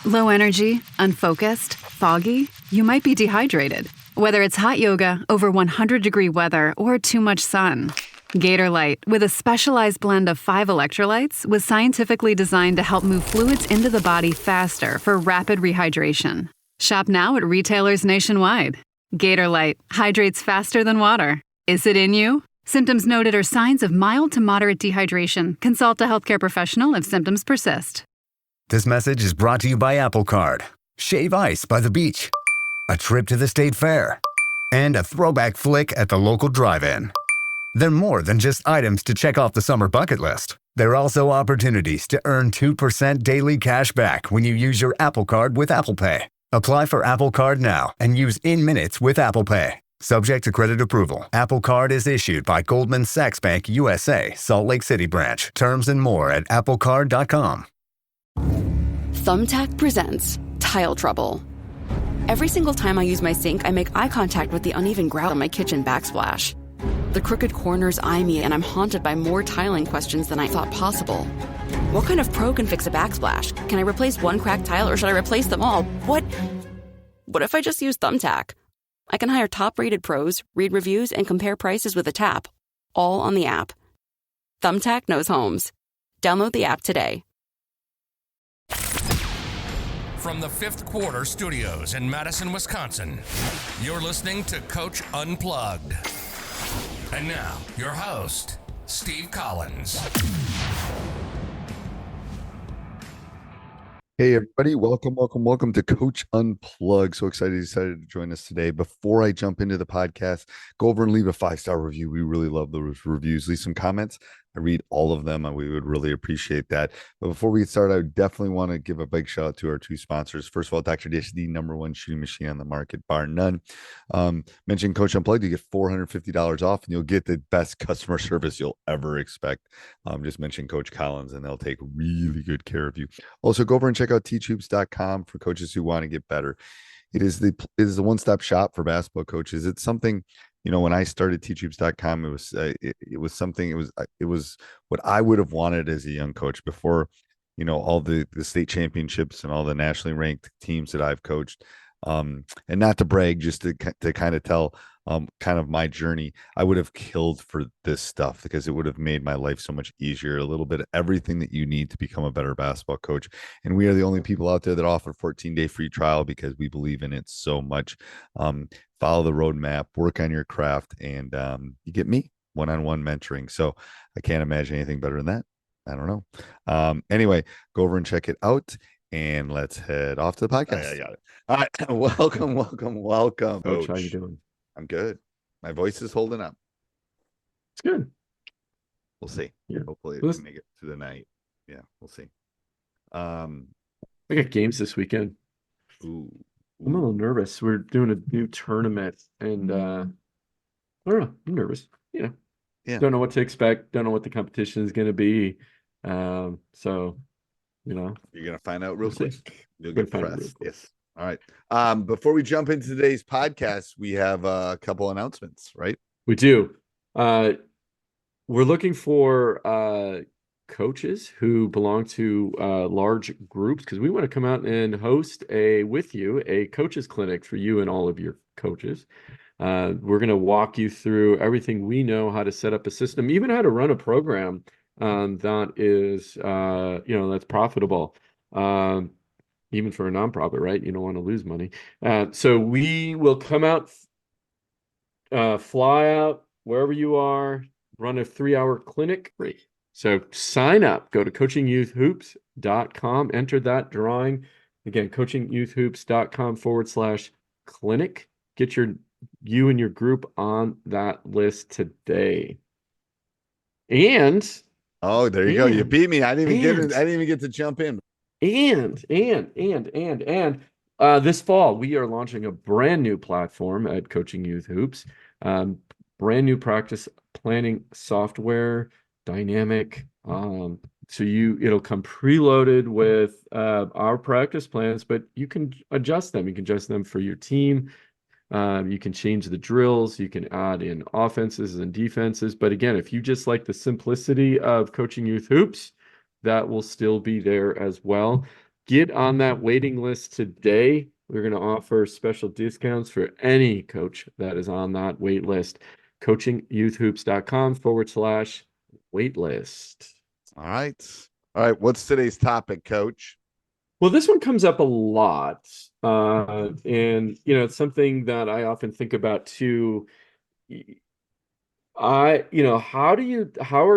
Low energy, unfocused, foggy? You might be dehydrated. Whether it's hot yoga, over 100-degree weather, or too much sun. Gator Light, with a specialized blend of 5 electrolytes, was scientifically designed to help move fluids into the body faster for rapid rehydration. Shop now at retailers nationwide. Gator Light hydrates faster than water. Is it in you? Symptoms noted are signs of mild to moderate dehydration. Consult a healthcare professional if symptoms persist. This message is brought to you by Apple Card. Shave ice by the beach. A trip to the state fair. And a throwback flick at the local drive-in. They're more than just items to check off the summer bucket list. They're also opportunities to earn 2% daily cash back when you use your Apple Card with Apple Pay. Apply for Apple Card now and use in minutes with Apple Pay. Subject to credit approval. Apple Card is issued by Goldman Sachs Bank USA, Salt Lake City branch. Terms and more at applecard.com. Thumbtack presents Tile Trouble. Every single time I use my sink, I make eye contact with the uneven grout on my kitchen backsplash. The crooked corners eye me, and I'm haunted by more tiling questions than I thought possible. What kind of pro can fix a backsplash? Can I replace one cracked tile, or should I replace them all? What if I just use Thumbtack? I can hire top-rated pros, read reviews, and compare prices with a tap, all on the app. Thumbtack knows homes. Download the app today. From the Fifth Quarter Studios in Madison, Wisconsin, you're listening to Coach Unplugged. And now, your host, Steve Collins. Hey everybody, welcome to Coach Unplugged. So excited you decided to join us today. Before I jump into the podcast, go over and leave a 5-star review. We really love those reviews. Leave some comments. I read all of them and we would really appreciate that. But before we get started, I would definitely want to give a big shout out to our 2 sponsors. First of all, Dr. Dish, the #1 shooting machine on the market, bar none. Mention Coach Unplugged, you get $450 off and you'll get the best customer service you'll ever expect. Just mention Coach Collins and they'll take really good care of you. Also, go over and check out teachhoops.com for coaches who want to get better. It is the one-stop shop for basketball coaches. It's something, when I started teachhoops.com, it was what I would have wanted as a young coach before, all the state championships and all the nationally ranked teams that I've coached. And not to brag, just to kind of tell kind of my journey, I would have killed for this stuff because it would have made my life so much easier. A little bit of everything that you need to become a better basketball coach. And we are the only people out there that offer a 14-day free trial because we believe in it so much. Follow the roadmap, work on your craft, and you get me one-on-one mentoring. So I can't imagine anything better than that. I don't know. Anyway, go over and check it out. And let's head off to the podcast. I got it. All right. Welcome. Coach, how you doing? I'm good. My voice is holding up. It's good. We'll see. Yeah. Hopefully we can make it through the night. Yeah, we'll see. We got games this weekend. Ooh. I'm a little nervous. We're doing a new tournament and I don't know. I'm nervous. Yeah. Don't know what to expect. Don't know what the competition is going to be. So you're gonna find out real quick. You'll We'll get find out pressed. real quick. Yes. All right. Before we jump into today's podcast, we have a couple announcements, right? We do. We're looking for coaches who belong to large groups because we want to come out and host a coaches clinic for you and all of your coaches. We're going to walk you through everything we know, how to set up a system, even how to run a program that is, that's profitable, even for a nonprofit, right? You don't want to lose money. So we will come out, fly out wherever you are, run a 3-hour clinic. So sign up, go to coachingyouthhoops.com, enter that drawing. Again, coachingyouthhoops.com/clinic. Get you and your group on that list today. And there you go. You beat me. I didn't even get to jump in. And this fall, we are launching a brand new platform at Coaching Youth Hoops. Brand new practice planning software, dynamic. So it'll come preloaded with our practice plans, but you can adjust them. You can adjust them for your team. You can change the drills. You can add in offenses and defenses. But again, if you just like the simplicity of Coaching Youth Hoops, that will still be there as well. get on that waiting list today. We're going to offer special discounts for any coach that is on that wait list. coachingyouthhoops.com/wait list. All right. All right. What's today's topic, Coach? Well, this one comes up a lot. And, it's something that I often think about too. How are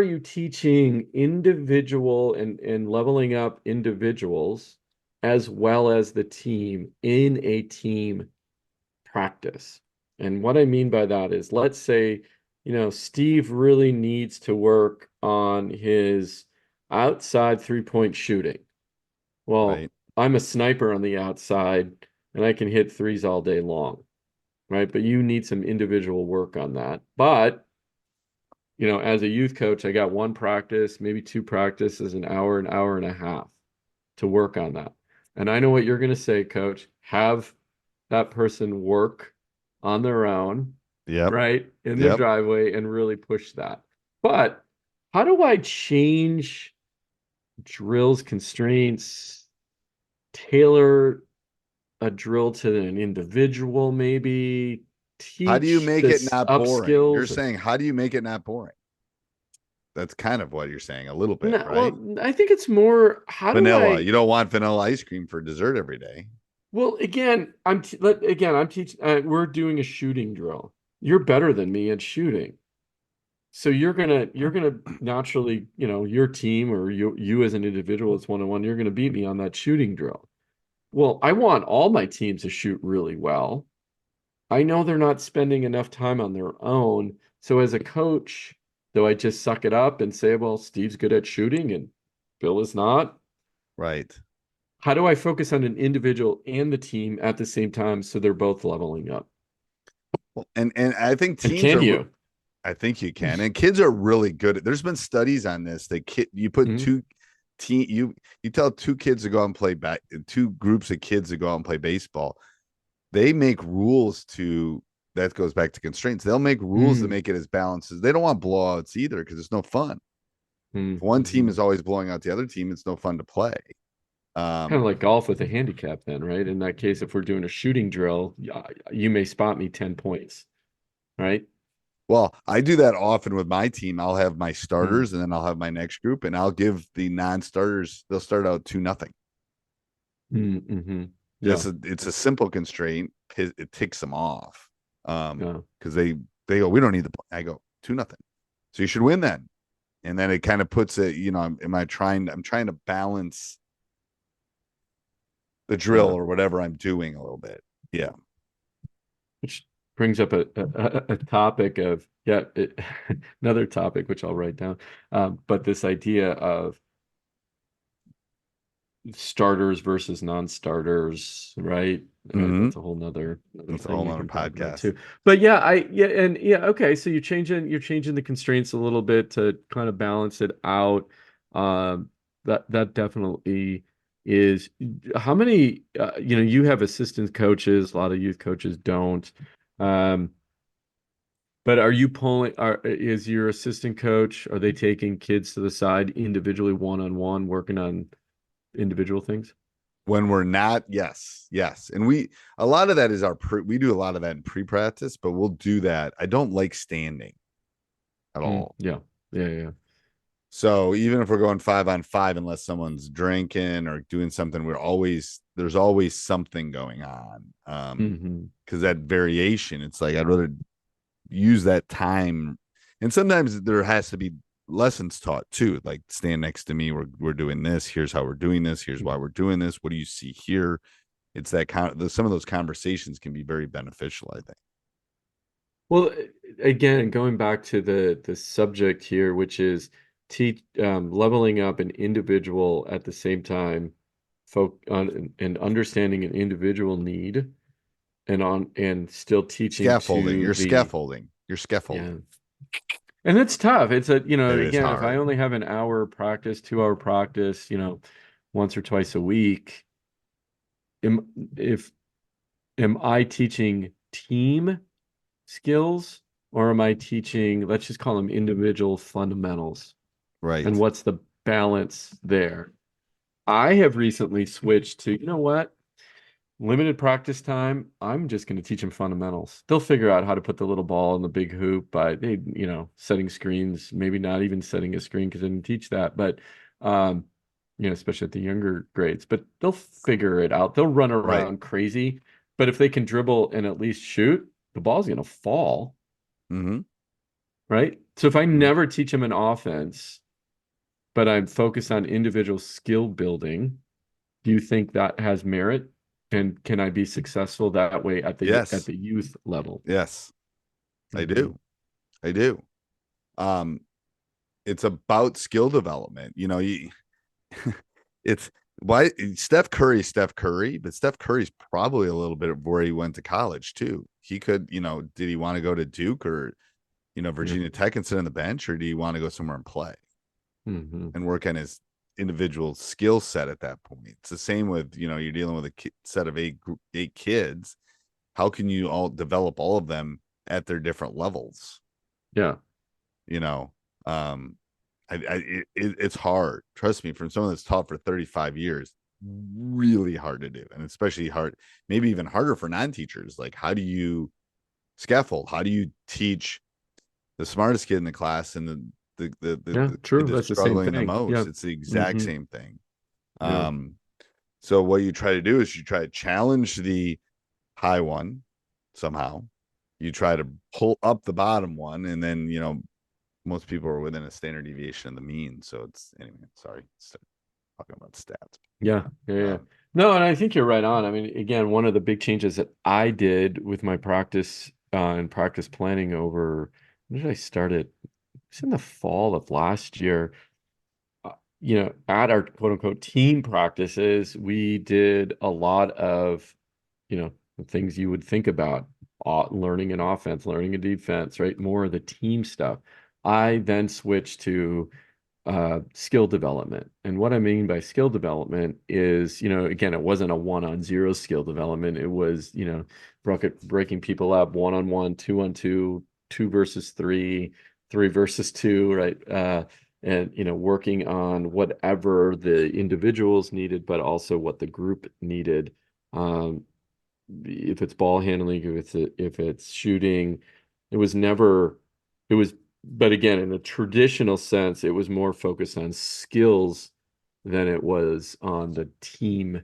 you teaching individual and leveling up individuals as well as the team in a team practice? And what I mean by that is, let's say, Steve really needs to work on his outside 3-point shooting. Well, Right. I'm a sniper on the outside and I can hit threes all day long, right? But you need some individual work on that. But as a youth coach, I got one practice, maybe two practices, an hour and a half to work on that. And I know what you're going to say, Coach. Have that person work on their own, Yep. right, in the Yep. driveway and really push that. But how do I change drills, constraints, tailor a drill to an individual, maybe How do you teach make it this not up boring? You're skills? saying, how do you make it not boring? That's kind of what you're saying a little bit, No, right? well, I think it's more, how do Vanilla. I, You don't want vanilla ice cream for dessert every day. well, again, I'm teaching, we're doing a shooting drill. You're better than me at shooting. So you're gonna naturally, your team or you as an individual, it's one-on-one, you're gonna beat me on that shooting drill. Well, I want all my teams to shoot really well. I know they're not spending enough time on their own. So as a coach, do I just suck it up and say, well, Steve's good at shooting and Bill is not? Right. How do I focus on an individual and the team at the same time so they're both leveling up? Well, and I think And teams can are. you? I think you can, and kids are really good. There's been studies on this. You put Mhm. you tell two kids to go out and play two groups of kids to go out and play baseball. They make rules that goes back to constraints. They'll make rules to Mm. make it as balanced as they don't want blowouts either because it's no fun. Mm. If one team Mhm. is always blowing out the other team, it's no fun to play. Kind of like golf with a handicap then, right? In that case, if we're doing a shooting drill, you may spot me 10 points, right? Well, I do that often with my team. I'll have my Mm. starters and then I'll have my next group and I'll give the non-starters, they'll start out 2-0. Mm-hmm. Yeah. It's a simple constraint. It ticks them off. Yeah. Because they go, we don't need the play. I go 2-0. So you should win then. And then it kind of puts it, I'm trying to balance the drill Yeah. or whatever I'm doing a little bit. Yeah. Which brings up a topic of, another topic, which I'll write down. But this idea of starters versus non-starters, right? Mhm. That's a whole nother That's a thing whole we nother can talk about podcast. too. But okay. So you're changing the constraints a little bit to kind of balance it out. That definitely is. How many? You have assistant coaches. A lot of youth coaches don't. Um, but are you pulling? Is your assistant coach? Are they taking kids to the side individually, one-on-one, working on individual things? When we're not, yes. And a lot of that is we do a lot of that in pre-practice, but we'll do that. I don't like standing at all. Yeah. Yeah. So even if we're going 5-on-5, unless someone's drinking or doing something, there's always something going on. Because that variation, it's like I'd rather use that time. And sometimes there has to be lessons taught too, like stand next to me. We're doing this. Here's how we're doing this. Here's why we're doing this. What do you see here? It's that some of those conversations can be very beneficial, I think. Well, again, going back to the subject here, which is leveling up an individual at the same time, and understanding an individual need, and still teaching Scaffolding. to You're the scaffolding. You're yeah. scaffolding. And it's tough. It's It is again, if I hard. only have an hour practice, 2 hour practice, once or twice a week, am if am I teaching team skills or am I teaching, let's just call them individual fundamentals? Right. And what's the balance there? I have recently switched to, you know what? Limited practice time. I'm just going to teach them fundamentals. They'll figure out how to put the little ball in the big hoop by setting screens, maybe not even setting a screen because I didn't teach that, but um, especially at the younger grades, but they'll figure it out. They'll run Right. around crazy, but if they can dribble and at least shoot, the ball's going to fall, Mm-hmm. right? So if I Mm-hmm. never teach them an offense, but I'm focused on individual skill building, do you think that has merit? And can I be successful that way at Yes. the youth level? Yes, I Mhm. do. I do. Um, it's about skill development. It's why Steph Curry, but Steph Curry's probably a little bit of where he went to college too. He could, did he want to go to Duke or, Yeah. Virginia Tech and sit on the bench, or do you want to go somewhere and play Mhm. and work on his individual skill set at that point? It's the same with, you're dealing with a set of eight kids. How can you all develop all of them at their different levels? Yeah. you know it's hard, trust me, from someone that's taught for 35 years, really hard to do, and especially hard, maybe even harder for non-teachers. Like, how do you scaffold, how do you teach the smartest kid in the class and Yeah, the true. kid that's That's the same struggling the thing. Yeah. most? It's the exact Hmm. same thing. Yeah. So what you try to do is you try to challenge the high one somehow, you try to pull up the bottom one, and then most people are within a standard deviation of the mean. So it's, anyway, sorry, talking about stats. Yeah. Yeah. Yeah. Um, No, and I think you're right on. I mean, again, one of the big changes that I did with my practice and practice planning over, when did I start it? It's in the fall of last year. At our quote unquote team practices, we did a lot of, the things you would think about, learning an offense, learning a defense, right? More of the team stuff. I then switched to skill development. And what I mean by skill development is, again, it wasn't a 1-on-0 skill development. It was, breaking people up 1-on-1, 2-on-2, 2 versus 3, 3 versus 2, right? And working on whatever the individuals needed, but also what the group needed. Um, if it's ball handling, if it's shooting, it was never, it was, but again, in a traditional sense, it was more focused on skills than it was on the team,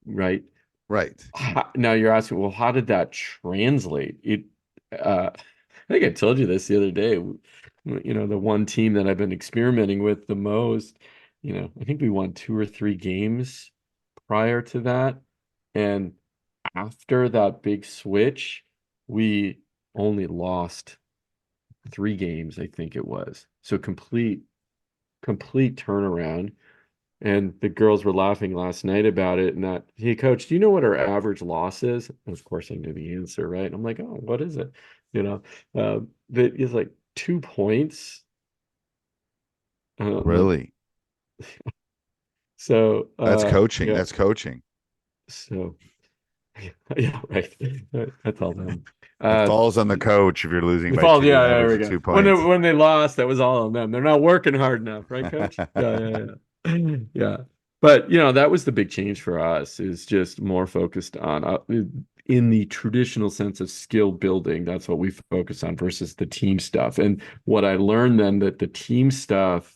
right? right. Now you're asking, well, how did that translate? I think I told you this the other day. The one team that I've been experimenting with the most, I think we won 2 or 3 games prior to that. And after that big switch, we only lost 3 games, I think it was. So complete turnaround. And the girls were laughing last night about it. And that, hey, coach, do you know what our average loss is? And of course, I knew the answer, right? And I'm like, oh, what is it? That is like 2 points. I'm like, Really? so, That's coaching. yeah. That's coaching. So, yeah, right. That's all them. It Uh, falls on the coach if you're losing The by fall, two, yeah, an there average we of go. 2 points. When they lost, that was all on them. They're not working hard enough, right, coach? Yeah, yeah. Yeah. But that was the big change for us, is just more focused on in the traditional sense of skill building. That's what we focus on versus the team stuff. And what I learned then, that the team stuff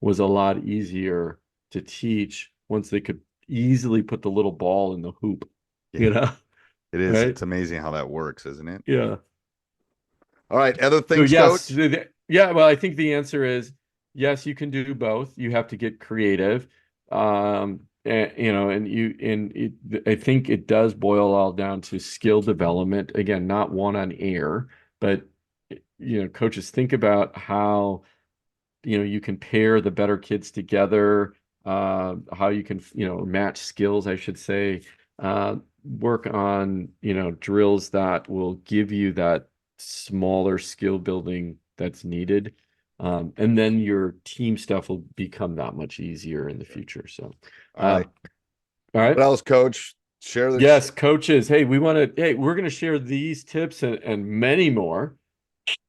was a lot easier to teach once they could easily put the little ball in the hoop, you Yeah, know, it is. right? It's amazing how that works, isn't it? Yeah. All right. Other So things, yes, coach? yeah. Well, I think the answer is yes. You can do both. You have to get creative, I think it does boil all down to skill development. Again, not one on air, but coaches, think about how you can pair the better kids together, how you can match skills, I should say, work on drills that will give you that smaller skill building that's needed, and then your team stuff will become that much easier in the future. So All right. all right. What else, coach? Share the Yes, coaches, hey, we're going to share these tips and many more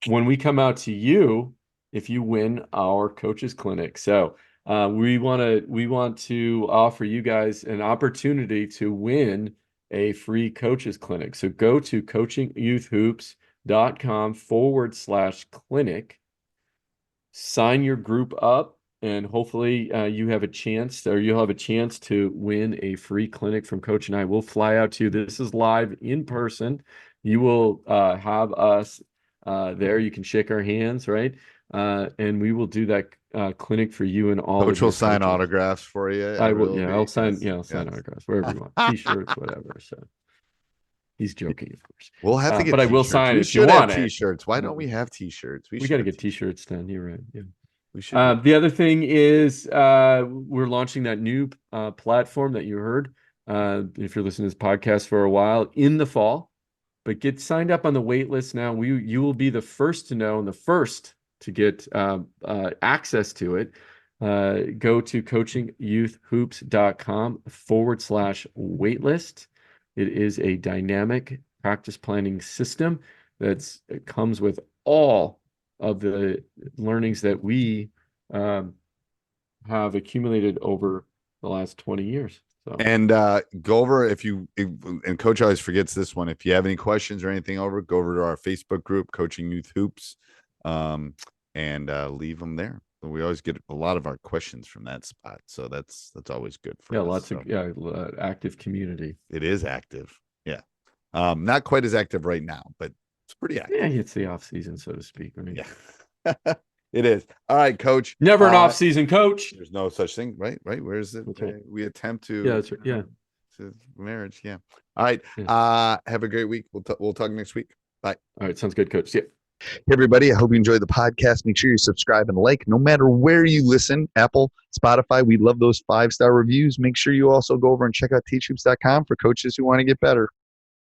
when we come out to you if you win our coaches clinic. So We want to offer you guys an opportunity to win a free coaches clinic. So go to coachingyouthhoops.com/clinic, sign your group up, and hopefully you have a chance, or you'll have a chance to win a free clinic from Coach and I. We'll fly out to you. This is live in person. You will have us there. You can shake our hands, right? And we will do that clinic for you and all Coach of your will sign coaches. autographs for you. I will. Everybody Yeah, will I'll be- sign. yes, Yeah, I'll sign yes. autographs wherever you want. T-shirts, whatever. So he's joking, of course. We'll have to get but I will t-shirts. sign We if you should have want it. t-shirts. Why don't we have t-shirts? We got to get t-shirts done. You're right. Yeah. We should. The other thing is we're launching that new platform that you heard. If you're listening to this podcast for a while, in the fall, but get signed up on the wait list now. You will be the first to know and the first to get access to it. Go to coachingyouthhoops.com/waitlist. It is a dynamic practice planning system it comes with all of the learnings that we have accumulated over the last 20 years. So. And go over and Coach always forgets this one. If you have any questions or anything go over to our Facebook group, Coaching Youth Hoops, and leave them there. We always get a lot of our questions from that spot, so that's always good for us. Lots of active community. It is active, yeah. Not quite as active right now, but it's pretty active. Yeah, it's the off season, so to speak. Right? Yeah, it is. All right, Coach. Never an off season, Coach. There's no such thing, right? Where is it? Okay. We attempt to. Yeah, that's right. Yeah. To marriage. Yeah. All right. Yeah. Have a great week. We'll talk next week. Bye. All right. Sounds good, Coach. Yeah. Hey, everybody. I hope you enjoyed the podcast. Make sure you subscribe and like no matter where you listen, Apple, Spotify. We love those 5-star reviews. Make sure you also go over and check out teachhoops.com for coaches who want to get better.